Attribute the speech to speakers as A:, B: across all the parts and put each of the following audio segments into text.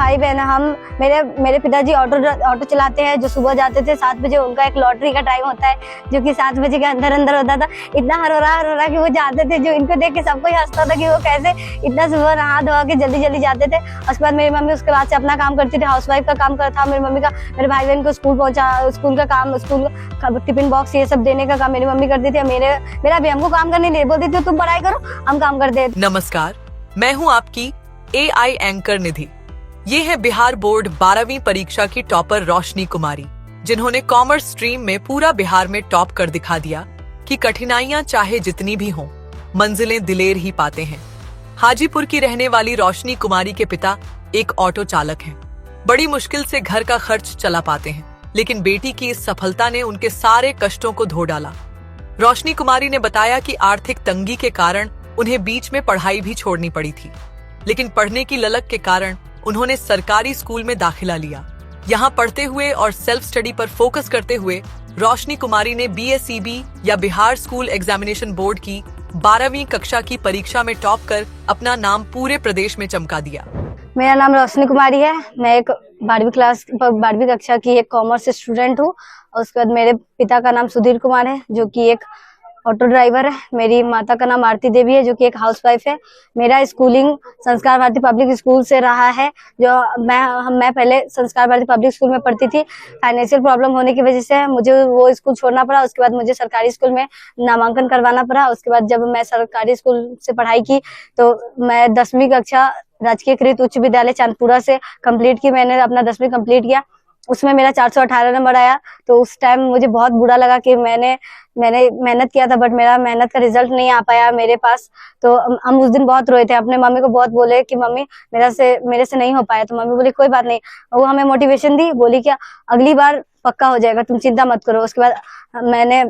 A: भाई बहन हम मेरे पिताजी ऑटो चलाते हैं, जो सुबह जाते थे 7 बजे। उनका एक लॉटरी का टाइम होता है जो कि 7 बजे के अंदर होता था। इतना हरोरा कि वो जाते थे, जो इनको देख के सबको ही हंसता था कि वो कैसे इतना सुबह नहा धोआ के जल्दी जल्दी जाते थे। उसके बाद मेरी मम्मी उसके बाद से अपना काम करती थी, हाउसवाइफ का काम करता था मेरी मम्मी का। मेरे भाई बहन को स्कूल पहुंचा, स्कूल का काम, स्कूल टिफिन बॉक्स ये सब देने का काम मेरी मम्मी करती थी। मेरा भी हमको काम करने नहीं बोलती थी, तुम पढ़ाई करो हम काम करते थे।
B: नमस्कार, मैं हूं आपकी AI एंकर निधि। ये है बिहार बोर्ड 12वीं परीक्षा की टॉपर रोशनी कुमारी, जिन्होंने कॉमर्स स्ट्रीम में पूरा बिहार में टॉप कर दिखा दिया कि कठिनाइयां चाहे जितनी भी हों, मंजिलें दिलेर ही पाते हैं। हाजीपुर की रहने वाली रोशनी कुमारी के पिता एक ऑटो चालक हैं। बड़ी मुश्किल से घर का खर्च चला पाते हैं, लेकिन बेटी की इस सफलता ने उनके सारे कष्टों को धो डाला। रोशनी कुमारी ने बताया कि आर्थिक तंगी के कारण उन्हें बीच में पढ़ाई भी छोड़नी पड़ी थी, लेकिन पढ़ने की ललक के कारण उन्होंने सरकारी स्कूल में दाखिला लिया। यहाँ पढ़ते हुए और सेल्फ स्टडी पर फोकस करते हुए रोशनी कुमारी ने BSEB या बिहार स्कूल एग्जामिनेशन बोर्ड की 12वीं कक्षा की परीक्षा में टॉप कर अपना नाम पूरे प्रदेश में चमका दिया।
A: मेरा नाम रोशनी कुमारी है। मैं एक 12वीं कक्षा की एक कॉमर्स स्टूडेंट हूँ। उसके बाद मेरे पिता का नाम सुधीर कुमार है, जो कि एक ऑटो ड्राइवर है। मेरी माता का नाम आरती देवी है, जो कि एक हाउसवाइफ है। मेरा स्कूलिंग संस्कार भारती पब्लिक स्कूल से रहा है। जो मैं पहले संस्कार भारती पब्लिक स्कूल में पढ़ती थी। फाइनेंशियल प्रॉब्लम होने की वजह से मुझे वो स्कूल छोड़ना पड़ा। उसके बाद मुझे सरकारी स्कूल में नामांकन करवाना पड़ा। उसके बाद जब मैं सरकारी स्कूल से पढ़ाई की तो मैं 10वीं कक्षा राजकीय कृत उच्च विद्यालय चांदपुरा से कंप्लीट की। मैंने अपना 10वीं कंप्लीट किया, उसमें मेरा 418 नंबर आया। तो उस टाइम मुझे बहुत बुरा लगा कि मैंने मेहनत किया था, बट मेरा मेहनत का रिजल्ट नहीं आ पाया मेरे पास। तो हम उस दिन बहुत रोए थे, अपने मम्मी को बहुत बोले कि मम्मी मेरे से नहीं हो पाया। तो मम्मी बोली कोई बात नहीं। वो हमें मोटिवेशन दी, बोली क्या अगली बार पक्का हो जाएगा, तुम चिंता मत करो। उसके बाद मैंने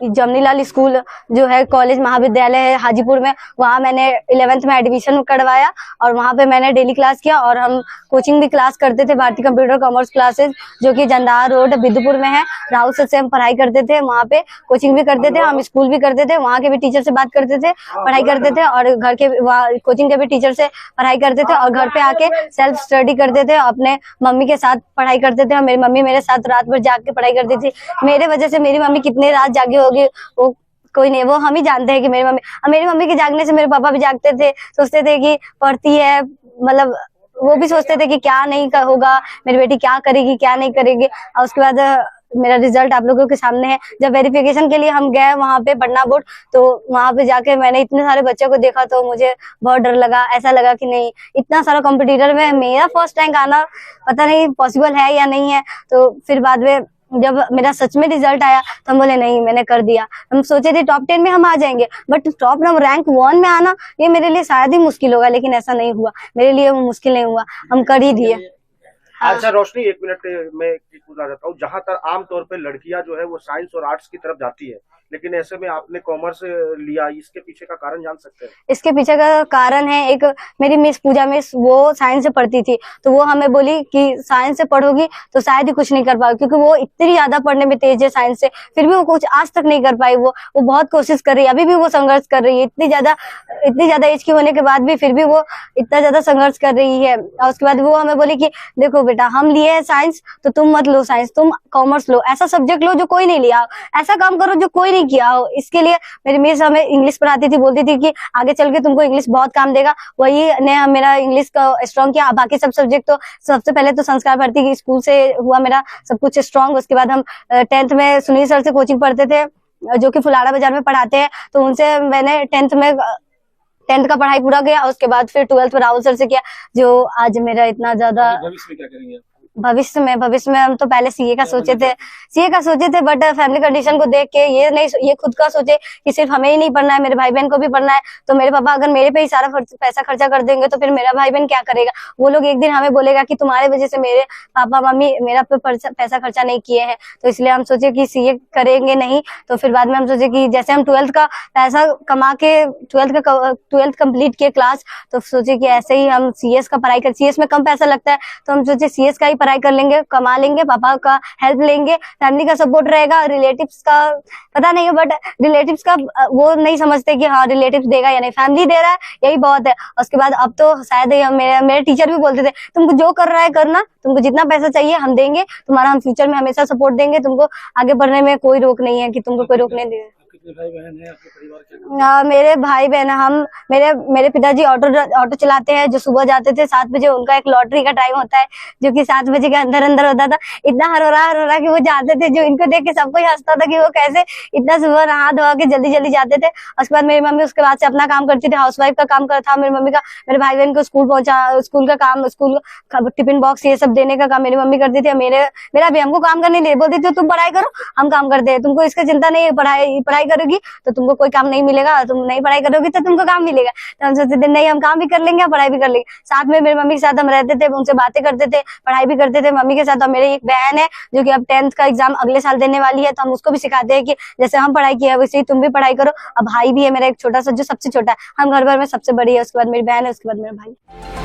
A: जमनीलाल स्कूल जो है कॉलेज महाविद्यालय है हाजीपुर में, वहाँ मैंने 11th में एडमिशन करवाया और वहाँ पे मैंने डेली क्लास किया। और हम कोचिंग भी क्लास करते थे, भारतीय कंप्यूटर कॉमर्स क्लासेस, जो कि जंदाहा रोड बिदुपुर में है। राहुल सर से हम पढ़ाई करते थे, वहाँ पे कोचिंग भी करते थे, हम स्कूल भी करते थे, वहाँ के भी टीचर से बात करते थे, पढ़ाई करते थे। और घर के कोचिंग के भी टीचर से पढ़ाई करते थे और घर पे आके सेल्फ स्टडी करते थे, अपने मम्मी के साथ पढ़ाई करते थे। और मेरी मम्मी मेरे साथ रात भर जाग के पढ़ाई करती थी। मेरे वजह से मेरी मम्मी कितने रात जागी होगी वो कोई नहीं, वो हम ही जानते हैं कि मेरी मम्मी के जागने से मेरे पापा भी जागते थे। सोचते थे कि पढ़ती है, मतलब वो भी सोचते थे कि क्या नहीं होगा, मेरी बेटी क्या करेगी क्या नहीं करेगी। और उसके बाद मेरा रिजल्ट आप लोगों के सामने है। जब वेरिफिकेशन के लिए हम गए वहाँ पे पटना बोर्ड, तो वहाँ पे जाके मैंने इतने सारे बच्चों को देखा तो मुझे बहुत डर लगा। ऐसा लगा कि नहीं, इतना सारा कॉम्पिटिटर में मेरा फर्स्ट रैंक आना पता नहीं पॉसिबल है या नहीं है। तो फिर बाद में जब मेरा सच में रिजल्ट आया तो हम बोले नहीं, मैंने कर दिया। हम सोचे थे टॉप 10 में हम आ जाएंगे, बट टॉप रैंक 1 में आना ये मेरे लिए शायद ही मुश्किल होगा, लेकिन ऐसा नहीं हुआ। मेरे लिए वो मुश्किल नहीं हुआ, हम कर ही दिए।
C: अच्छा रोशनी, 1 मिनट में पूछना चाहता हूँ। जहाँ तक आमतौर पे लड़कियां जो है वो साइंस और आर्ट्स की तरफ जाती है, लेकिन ऐसे में आपने कॉमर्स लिया, इसके पीछे का कारण जान सकते हैं? इसके पीछे का कारण है, एक मेरी मिस पूजा मिस, वो साइंस से पढ़ती थी। तो वो हमें बोली कि साइंस से पढ़ोगी तो शायद ही कुछ नहीं कर पाओगी, क्योंकि वो इतनी ज्यादा पढ़ने में तेज है साइंस से, फिर भी वो कुछ आज तक नहीं कर पाई। वो बहुत कोशिश कर रही है, अभी भी वो संघर्ष कर रही है। इतनी ज्यादा एज की होने के बाद भी फिर भी वो इतना ज्यादा संघर्ष कर रही है। और उसके बाद वो हमें बोली कि देखो बेटा, हम लिए है साइंस तो तुम मत लो साइंस, तुम कॉमर्स लो, ऐसा सब्जेक्ट लो जो कोई नहीं लिया, ऐसा काम करो जो कोई किया हो। इसके लिए मेरी मिस हमें इंग्लिश पढ़ाती थी, बोलती थी कि आगे चल के तुमको इंग्लिश बहुत काम देगा। वही ने मेरा इंग्लिश का स्ट्रॉन्ग किया। बाकी सब सब्जेक्ट तो सबसे पहले तो संस्कार भारती की स्कूल से हुआ मेरा सब कुछ स्ट्रॉन्ग। उसके बाद हम 10th में सुनील सर से कोचिंग पढ़ते थे, जो कि फुलाड़ा बाजार में पढ़ाते हैं। तो उनसे मैंने 10th का पढ़ाई पूरा किया। उसके बाद फिर 12th में राहुल सर से किया, जो आज मेरा इतना ज्यादा भविष्य में क्या करेंगे?
A: भविष्य में हम तो पहले सीए का सोचे थे, बट फैमिली कंडीशन को देख के ये खुद का सोचे कि सिर्फ हमें ही नहीं पढ़ना है, मेरे भाई बहन को भी पढ़ना है। तो मेरे पापा अगर मेरे पे ही सारा पैसा खर्चा कर देंगे तो फिर मेरा भाई बहन क्या करेगा? वो लोग एक दिन हमें बोलेगा कि तुम्हारे वजह से मेरे पापा मम्मी मेरा पे पैसा खर्चा नहीं किए हैं। तो इसलिए हम सोचे कि सीए करेंगे नहीं। तो फिर बाद में हम सोचे कि जैसे हम 12th का पैसा कमा के 12th कंप्लीट किए क्लास, तो सोचे कि ऐसे ही हम सीएस का पढ़ाई कर, सीएस में कम पैसा लगता है तो हम सोचे सीएस का ही पढ़ाई कर लेंगे, कमा लेंगे, पापा का हेल्प लेंगे, फैमिली का सपोर्ट रहेगा। रिलेटिव्स का पता नहीं है, बट रिलेटिव्स का वो नहीं समझते कि हाँ रिलेटिव्स देगा या नहीं, फैमिली दे रहा है यही बहुत है। उसके बाद अब तो शायद मेरे टीचर भी बोलते थे तुमको जो कर रहा है करना, तुमको जितना पैसा चाहिए हम देंगे, तुम्हारा हम फ्यूचर में हमेशा सपोर्ट देंगे, तुमको आगे बढ़ने में कोई रोक नहीं है कि तुमको कोई रोकने देगा।
C: कितने भाई बहन है आपके परिवार के?
A: मेरे भाई बहन, हम मेरे पिताजी ऑटो चलाते हैं, जो सुबह जाते थे 7 बजे, उनका एक लॉटरी का टाइम होता है जो कि 7 बजे के अंदर अंदर होता था। इतना हरोरा कि वो जाते थे, जो इनको देख के सब कोई हंसता था कि वो कैसे इतना सुबह नहा धोआ के जल्दी जल्दी जाते थे। उसके बाद मेरी मम्मी उसके बाद से अपना काम करती थी, हाउसवाइफ का काम करता था मेरी मम्मी का। मेरे भाई बहन को स्कूल का काम, स्कूल टिफिन बॉक्स ये सब देने का काम मेरी मम्मी करती थी। मेरा भी हमको काम करने नहीं बोलती थी, तुम पढ़ाई करो हम काम करते हैं, तुमको इसका चिंता नहीं है, पढ़ाई करोगी तो तुमको कोई काम नहीं मिलेगा, तुम नहीं पढ़ाई करोगी तो तुमको काम मिलेगा। तो हम सोचते थे नहीं, हम काम भी कर लेंगे पढ़ाई भी कर लेंगे। साथ में मेरी मम्मी के साथ हम रहते थे, उनसे बातें करते थे, पढ़ाई भी करते थे मम्मी के साथ। और मेरी एक बहन है जो कि अब 10th का एग्जाम अगले साल देने वाली है, तो हम उसको भी सिखाते हैं कि जैसे हम पढ़ाई किया है वैसे ही तुम भी पढ़ाई करो। अब भाई भी है मेरा एक छोटा सा, जो सबसे छोटा है, हम घर भर में सबसे बड़ी है, उसके बाद मेरी बहन है, उसके बाद मेरा भाई।